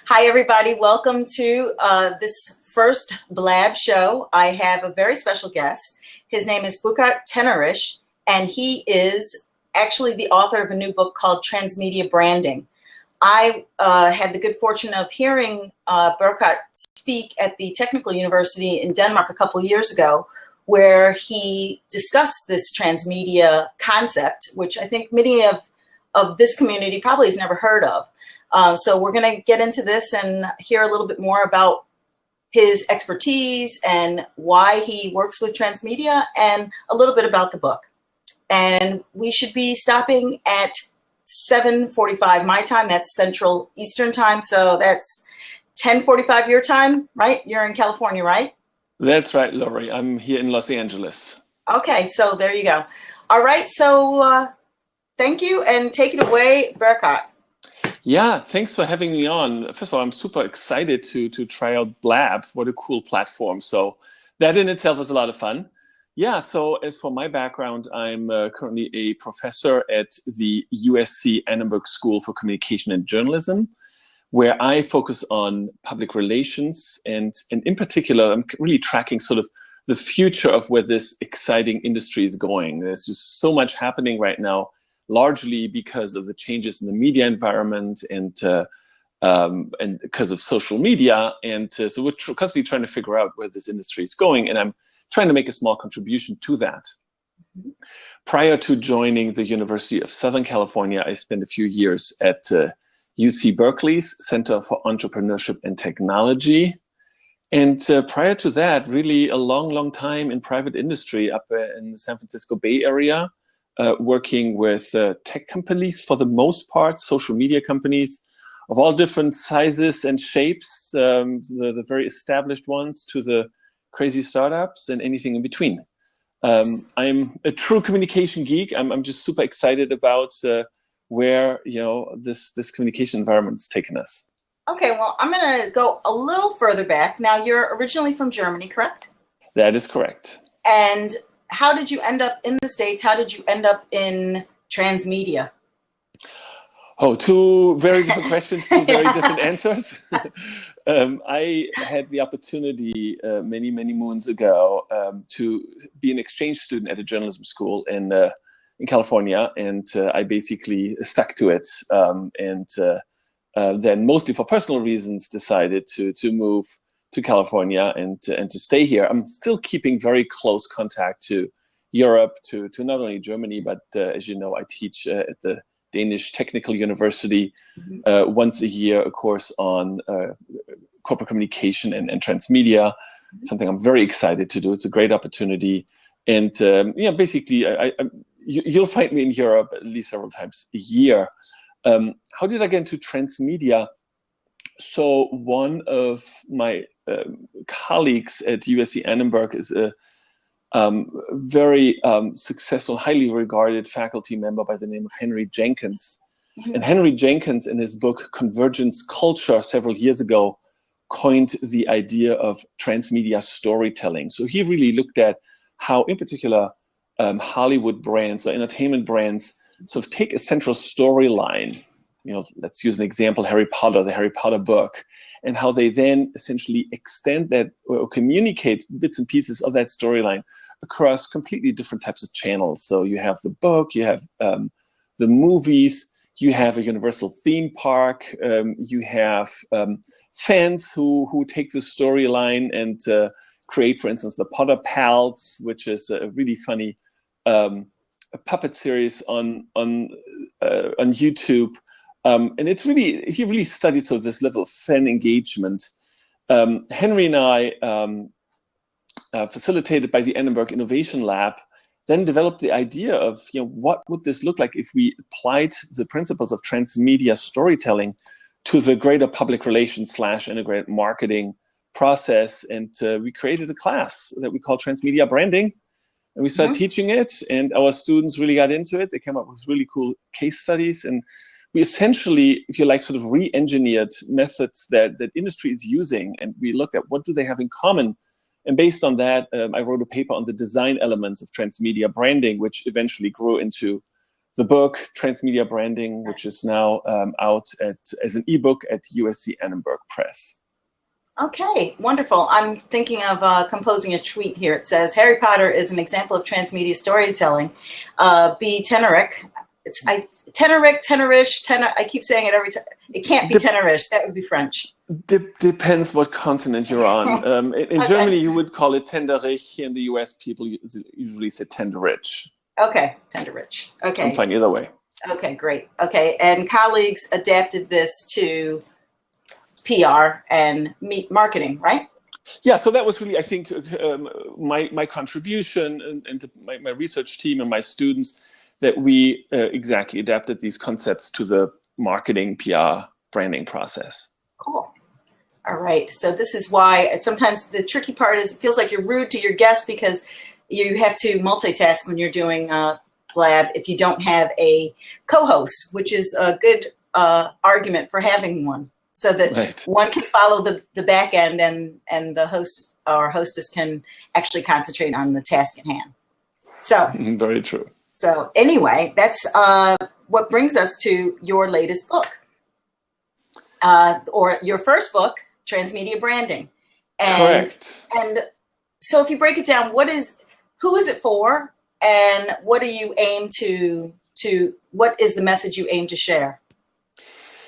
Hi, everybody. Welcome to this first Blab show. I have a very special guest. His name is Burghardt Tenderich, and he is actually the author of a new book called Transmedia Branding. I had the good fortune of hearing Burghardt speak at the Technical University in Denmark a couple years ago, where he discussed this transmedia concept, which I think many of this community probably has never heard of. So we're going to get into this and hear a little bit more about his expertise and why he works with transmedia, and a little bit about the book. And we should be stopping at 7:45 my time. That's Central Eastern time. So that's 10:45 your time, right? You're in California, right? That's right, Lori. I'm here in Los Angeles. Okay, so there you go. All right, so thank you, and take it away, Burghardt. Yeah, thanks for having me on. First of all, I'm super excited to try out Blab. What a cool platform. So that in itself is a lot of fun. Yeah, so as for my background, I'm currently a professor at the USC Annenberg School for Communication and Journalism, where I focus on public relations. And in particular, I'm really tracking sort of the future of where this exciting industry is going. There's just so much happening right now, largely because of the changes in the media environment and because of social media. And so we're constantly trying to figure out where this industry is going, and I'm trying to make a small contribution to that. Mm-hmm. Prior to joining the University of Southern California, I spent a few years at UC Berkeley's Center for Entrepreneurship and Technology. And prior to that, really a long time in private industry up in the San Francisco Bay Area, working with tech companies for the most part, social media companies of all different sizes and shapes, the very established ones to the crazy startups and anything in between. I'm a true communication geek. I'm just super excited about where this communication environment's taken us. Okay, well, I'm going to go a little further back. Now, you're originally from Germany, correct? That is correct. And how did you end up in the States? How did you end up in transmedia? Oh, two very different questions, two very different answers. I had the opportunity many moons ago to be an exchange student at a journalism school in California, and I basically stuck to it. Then, mostly for personal reasons, decided to move to California and to stay here. I'm still keeping very close contact to Europe, to not only Germany, but as you know, I teach at the Danish Technical University once a year, a course on corporate communication and transmedia, something I'm very excited to do. It's a great opportunity. And basically, you'll find me in Europe at least several times a year. How did I get into transmedia? So one of my colleagues at USC Annenberg is a very successful, highly regarded faculty member by the name of Henry Jenkins. Mm-hmm. And Henry Jenkins, in his book Convergence Culture several years ago, coined the idea of transmedia storytelling. So he really looked at how, in particular, Hollywood brands or entertainment brands sort of take a central storyline. Let's use an example, Harry Potter, the Harry Potter book, and how they then essentially extend that or communicate bits and pieces of that storyline across completely different types of channels. So you have the book, you have the movies, you have a universal theme park, you have fans who take the storyline and create, for instance, the Potter Pals, which is a really funny a puppet series on YouTube. And it's really, he really studied sort of this level of fan engagement. Henry and I, facilitated by the Annenberg Innovation Lab, then developed the idea of, what would this look like if we applied the principles of transmedia storytelling to the greater public relations / integrated marketing process. And we created a class that we call Transmedia Branding. And we started teaching it, and our students really got into it. They came up with really cool case studies, and we essentially, if you like, sort of re-engineered methods that industry is using, and we looked at what do they have in common. And based on that, I wrote a paper on the design elements of transmedia branding, which eventually grew into the book Transmedia Branding, which is now out as an ebook at USC Annenberg Press. Okay, wonderful. I'm thinking of composing a tweet here. It says, Harry Potter is an example of transmedia storytelling. B. Tenderich. Tenderich, I keep saying it every time. It can't be Tenderich. That would be French. Depends what continent you're on. In Okay. Germany, you would call it Tenderich. In the US, people usually say Tenderich. Okay, Tenderich. Okay. I'm fine either way. Okay, great. Okay, and colleagues adapted this to PR and marketing, right? Yeah, so that was really, I think, my contribution and my research team and my students, that we exactly adapted these concepts to the marketing, PR, branding process. Cool. All right. So this is why sometimes the tricky part is it feels like you're rude to your guests because you have to multitask when you're doing Blab if you don't have a co-host, which is a good argument for having one, so that one can follow the back end and the host or hostess can actually concentrate on the task at hand. So very true. So anyway, that's what brings us to your latest book, or your first book, Transmedia Branding. Correct. And so if you break it down, who is it for, and what do you aim to what is the message you aim to share?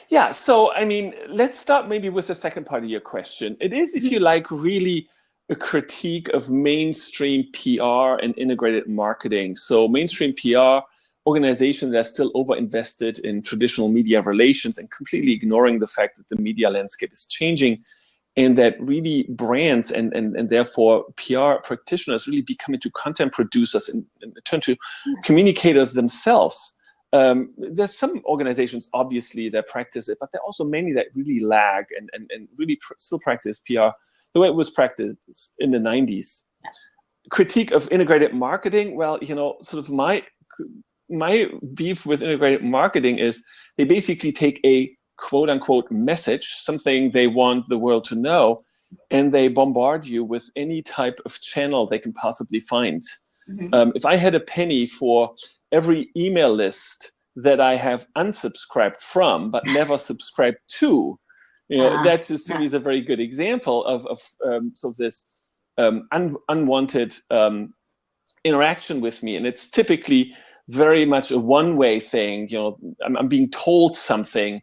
Yeah, so I mean, let's start maybe with the second part of your question. It is, if you like, really a critique of mainstream PR and integrated marketing. So mainstream PR organizations that are still over-invested in traditional media relations and completely ignoring the fact that the media landscape is changing, and that really brands and therefore PR practitioners really become into content producers and turn to communicators themselves. There's some organizations, obviously, that practice it, but there are also many that really lag and really still practice PR the way it was practiced in the 90s. Critique of integrated marketing, well, sort of my beef with integrated marketing is they basically take a quote unquote message, something they want the world to know, and they bombard you with any type of channel they can possibly find. If I had a penny for every email list that I have unsubscribed from but never subscribed to, that just to me is a very good example of sort of this unwanted interaction with me. And it's typically very much a one-way thing. I'm being told something,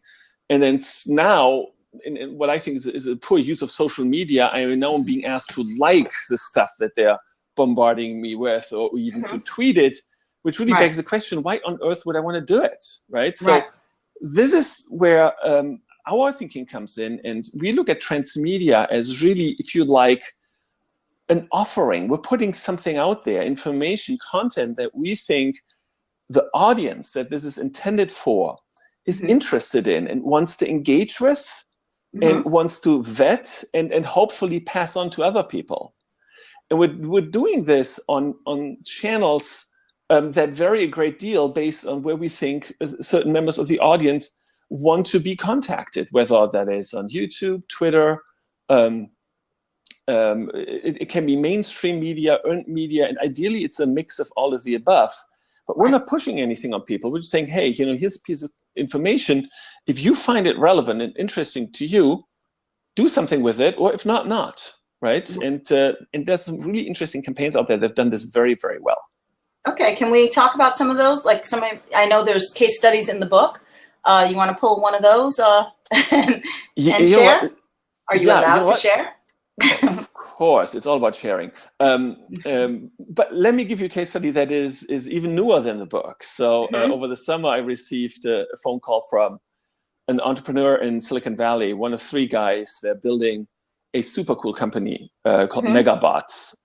and then now, in what I think is a poor use of social media, I'm being asked to like the stuff that they're bombarding me with, or even to tweet it, which really begs the question, why on earth would I want to do it, right? So this is where our thinking comes in, and we look at transmedia as really, if you like, an offering. We're putting something out there, information, content that we think the audience that this is intended for is interested in and wants to engage with and wants to vet and hopefully pass on to other people. And we're doing this on channels that vary a great deal based on where we think certain members of the audience want to be contacted, whether that is on YouTube, Twitter, it can be mainstream media, earned media, and ideally it's a mix of all of the above. But we're not pushing anything on people. We're just saying, hey, here's a piece of information. If you find it relevant and interesting to you, do something with it, or if not, not, right? And there's some really interesting campaigns out there that have done this very, very well. Okay, can we talk about some of those? Like I know there's case studies in the book. You want to pull one of those and share? Are you allowed to share? Of course, it's all about sharing. But let me give you a case study that is even newer than the book. So over the summer, I received a phone call from an entrepreneur in Silicon Valley, one of three guys. They're building a super cool company called Megabots.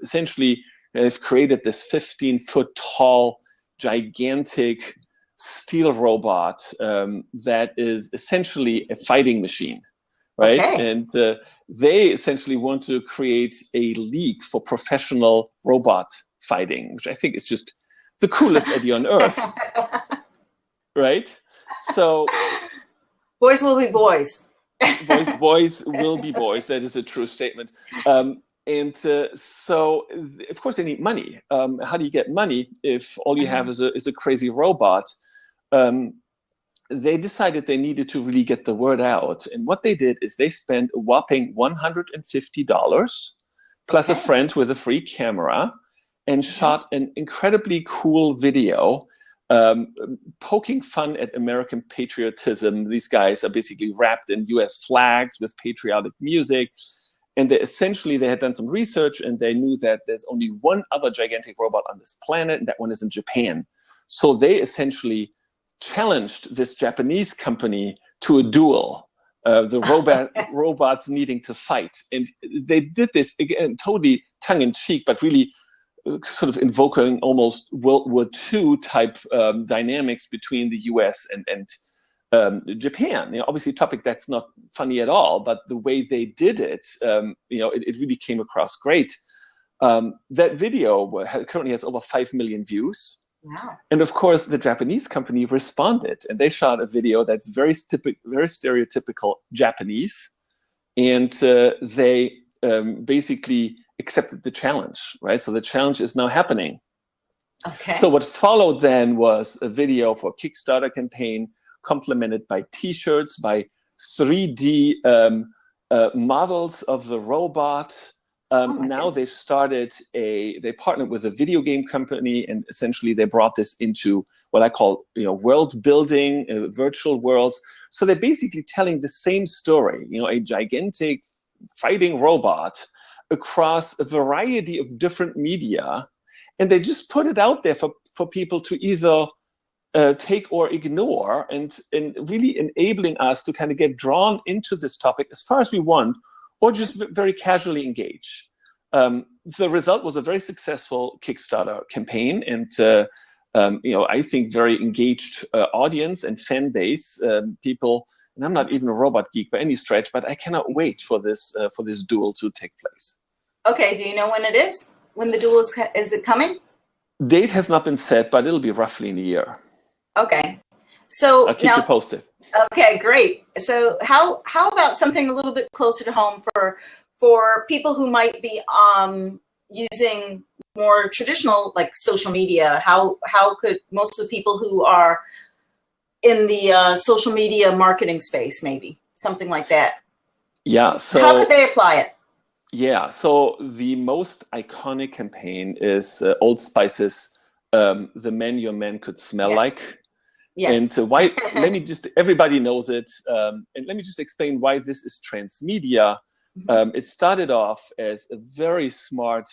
Essentially, they've created this 15-foot tall, gigantic steel robot that is essentially a fighting machine, right? Okay. And they essentially want to create a league for professional robot fighting, which I think is just the coolest idea on earth, right? So boys will be boys. boys will be boys. That is a true statement. So, of course, they need money. How do you get money if all you have is a crazy robot? They decided they needed to really get the word out. And what they did is they spent a whopping $150 plus a friend with a free camera and shot an incredibly cool video poking fun at American patriotism. These guys are basically wrapped in US flags with patriotic music. And essentially, they had done some research and they knew that there's only one other gigantic robot on this planet, and that one is in Japan. So they essentially challenged this Japanese company to a duel, the robots needing to fight. And they did this, again, totally tongue-in-cheek, but really sort of invoking almost World War II type dynamics between the US and Japan. Obviously a topic that's not funny at all, but the way they did it, it really came across great. That video currently has over 5 million views. Wow. And of course, the Japanese company responded, and they shot a video that's very stereotypical Japanese, and they basically accepted the challenge, right? So the challenge is now happening. Okay. So what followed then was a video for a Kickstarter campaign, complemented by T-shirts, by 3D models of the robot. Now they partnered with a video game company, and essentially they brought this into what I call, world building, virtual worlds. So they're basically telling the same story, a gigantic fighting robot across a variety of different media, and they just put it out there for people to either take or ignore, and really enabling us to kind of get drawn into this topic as far as we want, or just very casually engage. The result was a very successful Kickstarter campaign, and I think very engaged audience and fan base. People, and I'm not even a robot geek by any stretch, but I cannot wait for this duel to take place. Okay, do you know when it is? When the duel is it coming? Date has not been set, but it'll be roughly in a year. Okay, so I'll keep you posted. Okay, great. So how about something a little bit closer to home for people who might be using more traditional, like, social media? How could most of the people who are in the social media marketing space, maybe something like that? Yeah. So how could they apply it? Yeah. So the most iconic campaign is Old Spice's "The Man Your Man Could Smell Like." Yes. And why? Everybody knows it. And let me just explain why this is transmedia. It started off as a very smart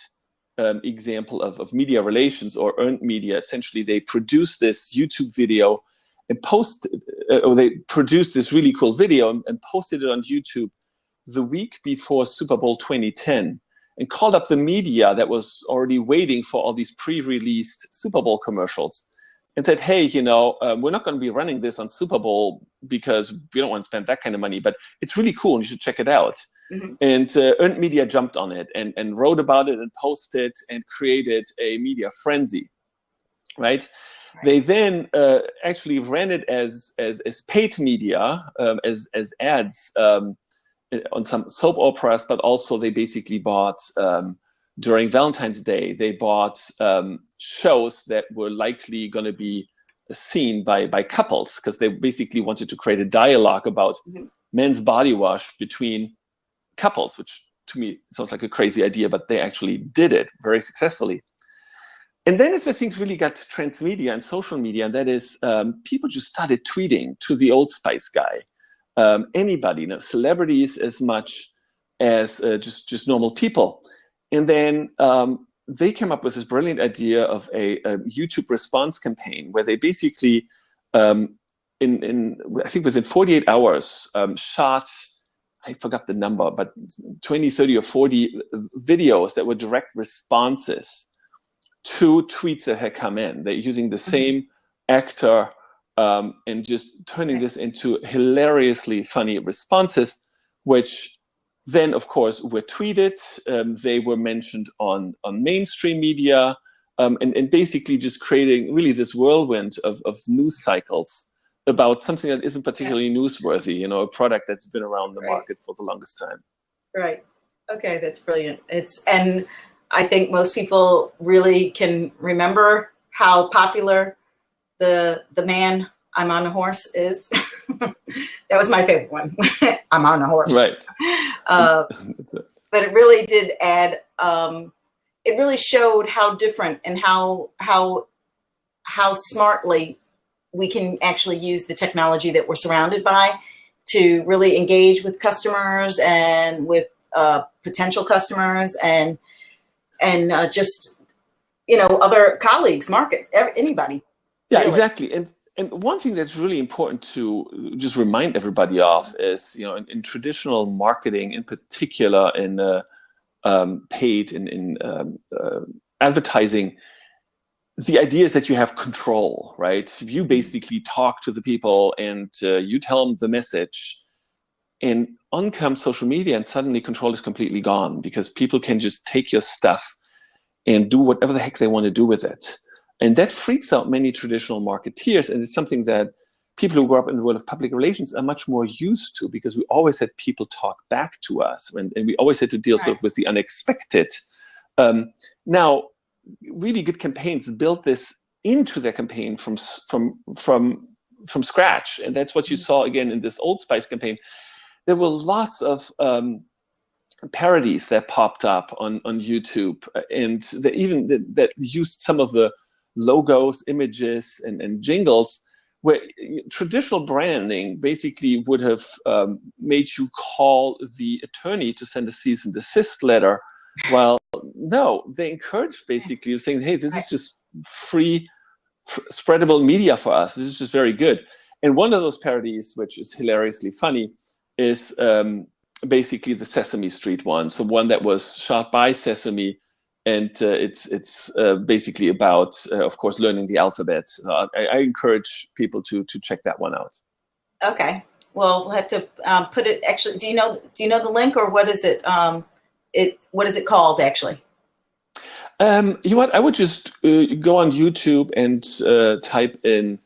example of media relations, or earned media. Essentially, they produced this YouTube video and they produced this really cool video and posted it on YouTube the week before Super Bowl 2010, and called up the media that was already waiting for all these pre-released Super Bowl commercials, and said, hey, we're not going to be running this on Super Bowl because we don't want to spend that kind of money, but it's really cool and you should check it out. And earned media jumped on it and wrote about it and posted and created a media frenzy, right? They then actually ran it as paid media, as ads on some soap operas, but also they basically bought, during Valentine's Day, they bought shows that were likely going to be seen by couples, because they basically wanted to create a dialogue about men's body wash between couples, which to me sounds like a crazy idea, but they actually did it very successfully. And then is where things really got to transmedia and social media, and that is people just started tweeting to the Old Spice guy. Anybody, celebrities as much as just normal people. And then they came up with this brilliant idea of a YouTube response campaign where they basically, I think within 48 hours, shot, I forgot the number, but 20, 30, or 40 videos that were direct responses to tweets that had come in. They're using the same actor and just turning this into hilariously funny responses, which then, of course, were tweeted. They were mentioned on mainstream media, and basically just creating really this whirlwind of news cycles about something that isn't particularly newsworthy, a product that's been around the market for the longest time. Right. Okay, that's brilliant. And I think most people really can remember how popular the man I'm on a horse is. That was my favorite one. I'm on a horse. Right. Uh, but it really did add. It really showed how different and how smartly we can actually use the technology that we're surrounded by to really engage with customers and with potential customers and just other colleagues, market, anybody. Yeah, Really. exactly. And one thing that's really important to just remind everybody of is, in traditional marketing, in particular in paid in advertising, the idea is that you have control, right? You basically talk to the people and you tell them the message, and on comes social media, and suddenly control is completely gone because people can just take your stuff and do whatever the heck they want to do with it. And that freaks out many traditional marketeers. And it's something that people who grew up in the world of public relations are much more used to, because we always had people talk back to us, and we always had to deal sort of with the unexpected. Now, really good campaigns built this into their campaign from scratch. And that's what you saw again in this Old Spice campaign. There were lots of parodies that popped up on YouTube, and that used some of the logos, images, and jingles, where traditional branding basically would have made you call the attorney to send a cease and desist letter. While no, they encouraged basically saying, hey, this is just free, spreadable media for us. This is just very good. And one of those parodies, which is hilariously funny, is basically the Sesame Street one. So one that was shot by Sesame, and it's basically about, of course, learning the alphabet. I encourage people to check that one out. Okay. Well, we'll have to put it. Actually, do you know the link, or what is it? What is it called actually? You know what? I would just go on YouTube and type in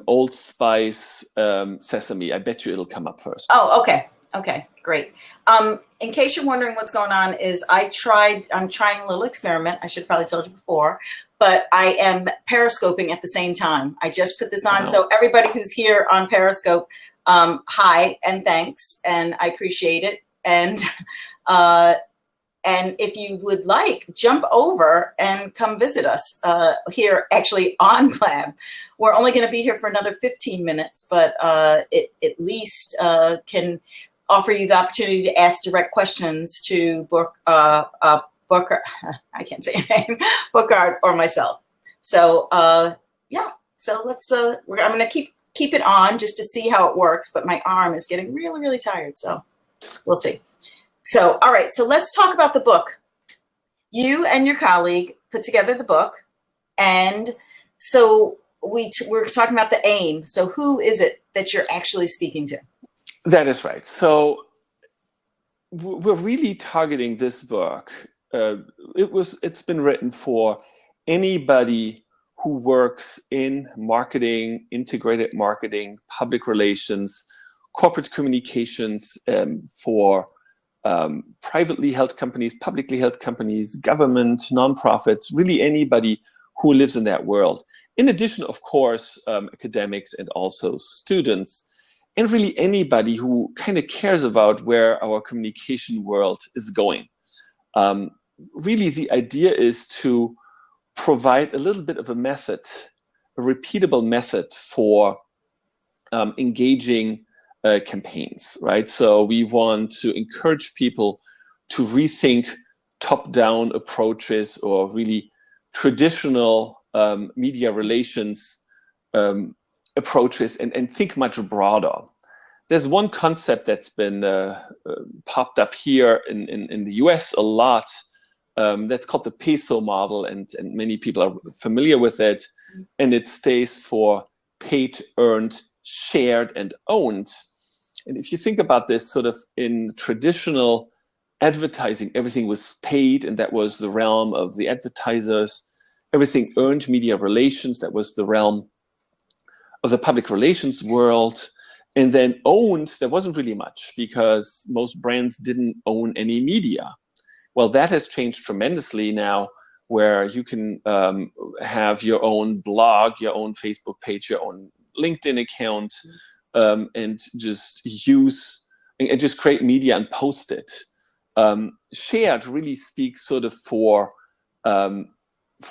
Old Spice Sesame. I bet you it'll come up first. Oh, okay. Okay, great. In case you're wondering what's going on, is I'm trying a little experiment. I should have probably told you before, but I am periscoping at the same time. I just put this on. Wow. So everybody who's here on Periscope, hi and thanks, and I appreciate it. And if you would like, jump over and come visit us here, actually on Blab. We're only going to be here for another 15 minutes, but it at least can offer you the opportunity to ask direct questions to Burghardt, I can't say your name, Burghardt or myself. So yeah, so let's. I'm going to keep it on just to see how it works, but my arm is getting really, really tired, so we'll see. So, all right, so let's talk about the book. You and your colleague put together the book, and so we're talking about the aim. So who is it that you're actually speaking to? That is right. So we're really targeting this book. It's been written for anybody who works in marketing, integrated marketing, public relations, corporate communications, for privately held companies, publicly held companies, government, nonprofits, really anybody who lives in that world. In addition, of course, academics and also students, and really anybody who kind of cares about where our communication world is going. Really, the idea is to provide a little bit of a method, a repeatable method for engaging campaigns, right? So we want to encourage people to rethink top-down approaches or really traditional media relations approaches and think much broader. There's one concept that's been popped up here in the US a lot, that's called the PESO model, and many people are familiar with it, and it stays for paid, earned, shared, and owned. And if you think about this, sort of in traditional advertising, everything was paid, and that was the realm of the advertisers. Everything earned, media relations, that was the realm of the public relations world. And then owned, there wasn't really much because most brands didn't own any media. Well, that has changed tremendously now, where you can have your own blog, your own Facebook page, your own LinkedIn account, and just create media and post it. Shared really speaks sort of for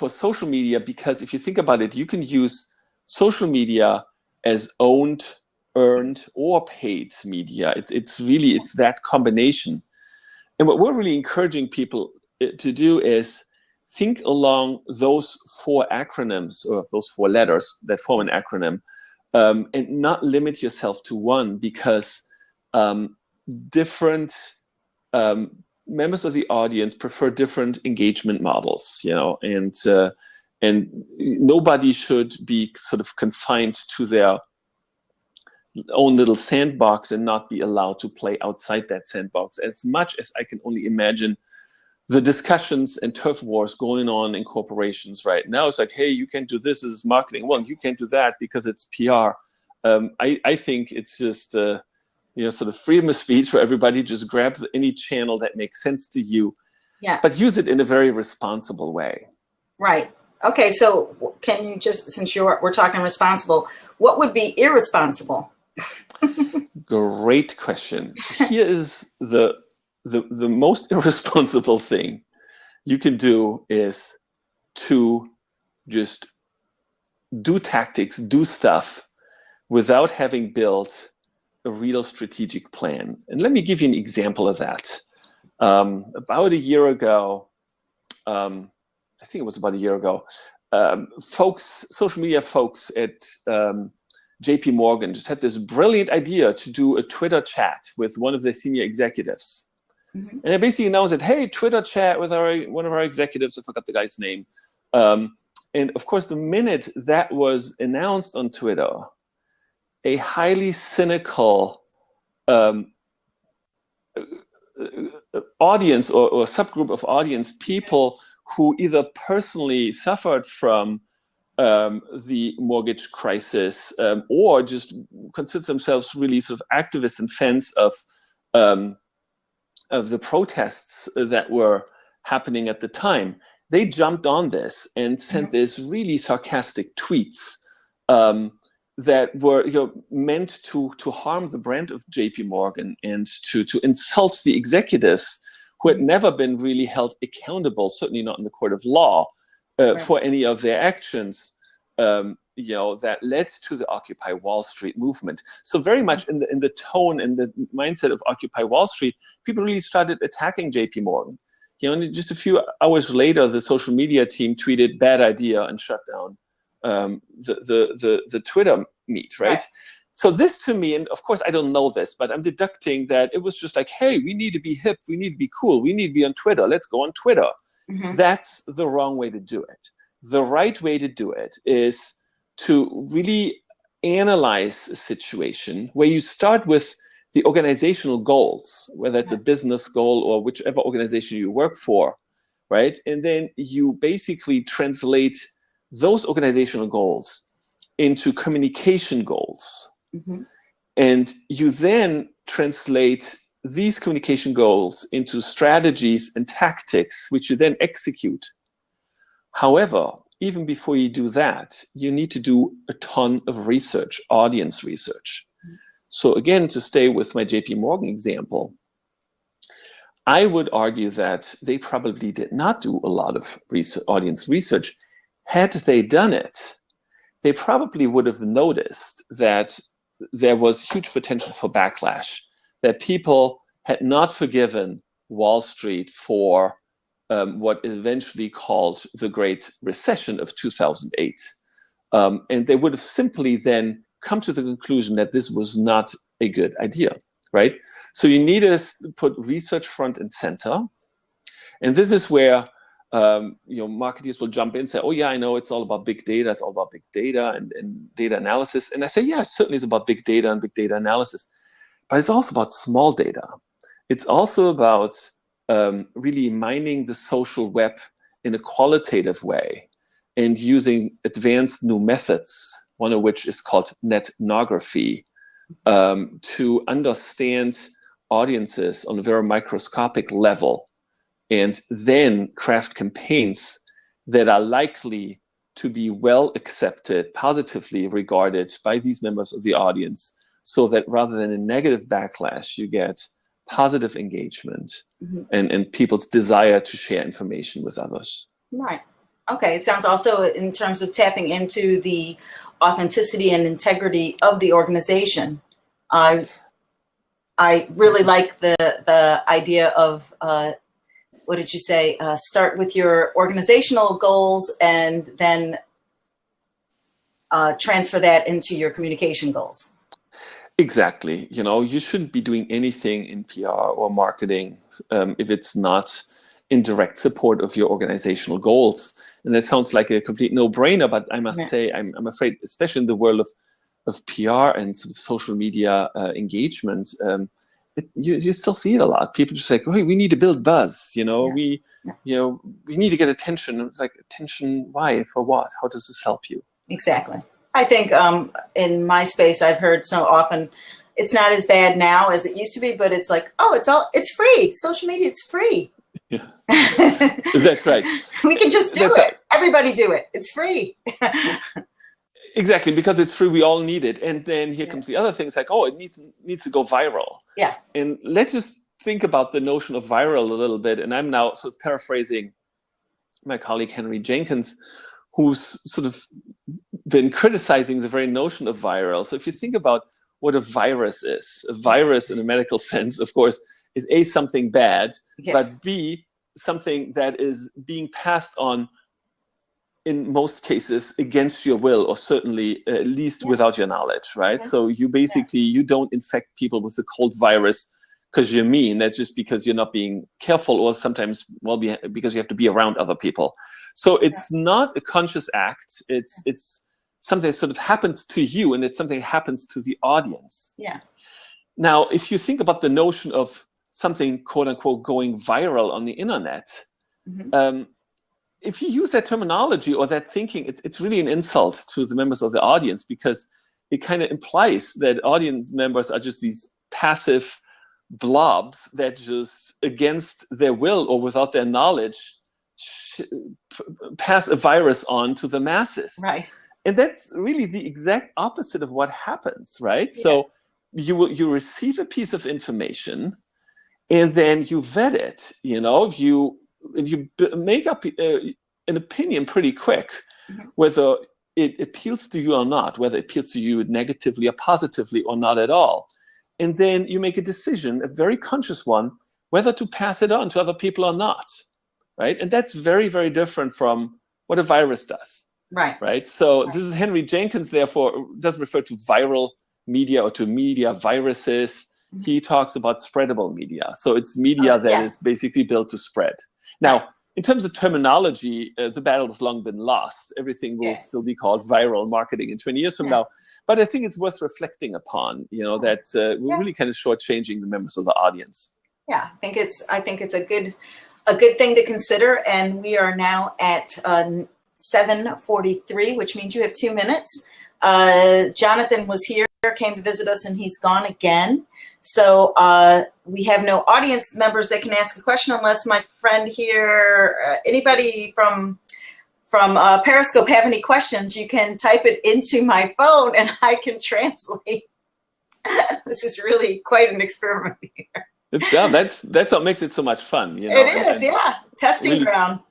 social media, because if you think about it, you can use social media as owned, earned, or paid media. It's that combination. And what we're really encouraging people to do is think along those 4 acronyms, or those 4 letters that form an acronym, and not limit yourself to one, because different members of the audience prefer different engagement models, and nobody should be sort of confined to their own little sandbox and not be allowed to play outside that sandbox. As much as I can only imagine the discussions and turf wars going on in corporations right now, it's like, hey, you can't do this as marketing. Well, you can't do that because it's PR. I think it's just sort of freedom of speech, where everybody just grab any channel that makes sense to you, but use it in a very responsible way. Right. Okay. So can you just, since we're talking responsible, what would be irresponsible? Great question. Here is the most irresponsible thing you can do, is to just do tactics, do stuff without having built a real strategic plan. And let me give you an example of that. About a year ago, I think it was about a year ago, social media folks at JP Morgan just had this brilliant idea to do a Twitter chat with one of their senior executives. Mm-hmm. And they basically announced that, hey, Twitter chat with one of our executives, I forgot the guy's name. And of course, the minute that was announced on Twitter, a highly cynical audience or subgroup of audience, people who either personally suffered from the mortgage crisis, or just consider themselves really sort of activists and fans of the protests that were happening at the time, they jumped on this and sent this really sarcastic tweets that were meant to harm the brand of JP Morgan and to insult the executives who had never been really held accountable, certainly not in the court of law, for any of their actions, that led to the Occupy Wall Street movement. So very much in the tone and the mindset of Occupy Wall Street, people really started attacking JP Morgan. And just a few hours later, the social media team tweeted "bad idea" and shut down the Twitter meet, right? So this to me, and of course I don't know this, but I'm deducting that it was just like, hey, we need to be hip, we need to be cool, we need to be on Twitter, let's go on Twitter. Mm-hmm. That's the wrong way to do it. The right way to do it is to really analyze a situation where you start with the organizational goals, whether it's a business goal or whichever organization you work for, right? And then you basically translate those organizational goals into communication goals. Mm-hmm. And you then translate these communication goals into strategies and tactics, which you then execute. However, even before you do that, you need to do a ton of research, audience research. Mm-hmm. So again, to stay with my JP Morgan example, I would argue that they probably did not do a lot of audience research. Had they done it, they probably would have noticed that there was huge potential for backlash, that people had not forgiven Wall Street for what is eventually called the Great Recession of 2008. And they would have simply then come to the conclusion that this was not a good idea, right? So you need to put research front and center. And this is where marketers will jump in and say, oh yeah, I know it's all about big data. It's all about big data and data analysis. And I say, yeah, certainly it's about big data and big data analysis, but it's also about small data. It's also about really mining the social web in a qualitative way and using advanced new methods, one of which is called netnography, to understand audiences on a very microscopic level, and then craft campaigns that are likely to be well accepted, positively regarded by these members of the audience, so that rather than a negative backlash, you get positive engagement and people's desire to share information with others. Right. Okay. It sounds also in terms of tapping into the authenticity and integrity of the organization. I really like the idea of, what did you say? Start with your organizational goals and then transfer that into your communication goals. Exactly. You know, you shouldn't be doing anything in PR or marketing if it's not in direct support of your organizational goals. And that sounds like a complete no-brainer, but I must say, I'm afraid, especially in the world of PR and sort of social media engagement, you still see it a lot. People just like, oh, hey, we need to build buzz. You know, we need to get attention. It's like, attention, why? For what? How does this help you? Exactly. I think in my space, I've heard so often, it's not as bad now as it used to be, but it's like, oh, it's free. Social media, it's free. Yeah, that's right. We can just do it. Right. Everybody do it. It's free. Exactly, because it's free, we all need it. And then here comes the other thing. It's like, oh, it needs to go viral. Yeah. And let's just think about the notion of viral a little bit. And I'm now sort of paraphrasing my colleague Henry Jenkins, who's sort of been criticizing the very notion of viral. So if you think about what a virus is, a virus in a medical sense, of course, is A, something bad, but B, something that is being passed on in most cases against your will, or certainly at least without your knowledge, right? So you basically, you don't infect people with the cold virus because you're mean. That's just because you're not being careful, or sometimes, well, because you have to be around other people. So it's not a conscious act. It's something that sort of happens to you, and it's something that happens to the audience. Yeah. Now, if you think about the notion of something, quote unquote, going viral on the internet, if you use that terminology or that thinking, it's really an insult to the members of the audience, because it kind of implies that audience members are just these passive blobs that just, against their will or without their knowledge, pass a virus on to the masses. Right. And that's really the exact opposite of what happens, right? Yeah. So you receive a piece of information, and then you vet it. You know, you make up an opinion pretty quick, whether it appeals to you or not, whether it appeals to you negatively or positively or not at all. And then you make a decision, a very conscious one, whether to pass it on to other people or not, right? And that's very, very different from what a virus does. Right. So this is Henry Jenkins, therefore, doesn't refer to viral media or to media viruses. He talks about spreadable media. So it's media that is basically built to spread. Now, in terms of terminology, the battle has long been lost. Everything will still be called viral marketing in 20 years from now. But I think it's worth reflecting upon, you know, that we're really kind of shortchanging the members of the audience. Yeah, I think it's a good thing to consider. And we are now at 7:43, which means you have 2 minutes. Jonathan was here, came to visit us, and he's gone again. So we have no audience members that can ask a question unless my friend here, anybody from Periscope have any questions, you can type it into my phone and I can translate. This is really quite an experiment here. That's what makes it so much fun. You know? It is, testing really, ground.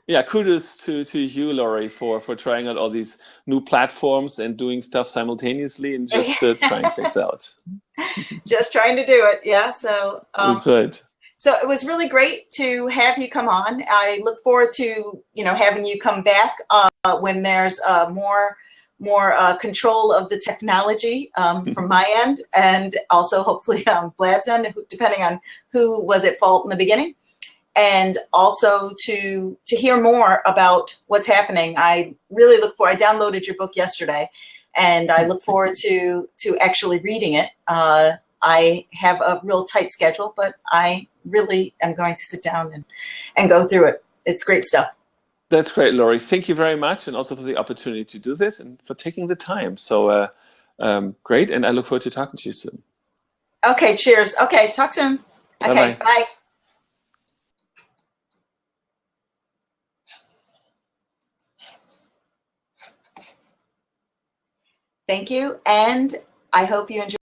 Yeah, kudos to you, Laurie, for trying out all these new platforms and doing stuff simultaneously and just trying things out. Just trying to do it, yeah. So that's right. So it was really great to have you come on. I look forward to having you come back when there's more control of the technology from my end, and also hopefully Blab's end, depending on who was at fault in the beginning. And also to hear more about what's happening. I really look forward. I downloaded your book yesterday, and I look forward to actually reading it. I have a real tight schedule, but I really am going to sit down and go through it. It's great stuff. That's great, Laurie. Thank you very much, and also for the opportunity to do this and for taking the time. So Great, and I look forward to talking to you soon. Okay, cheers. Okay, talk soon. Okay, Bye-bye. bye. Thank you, and I hope you enjoy.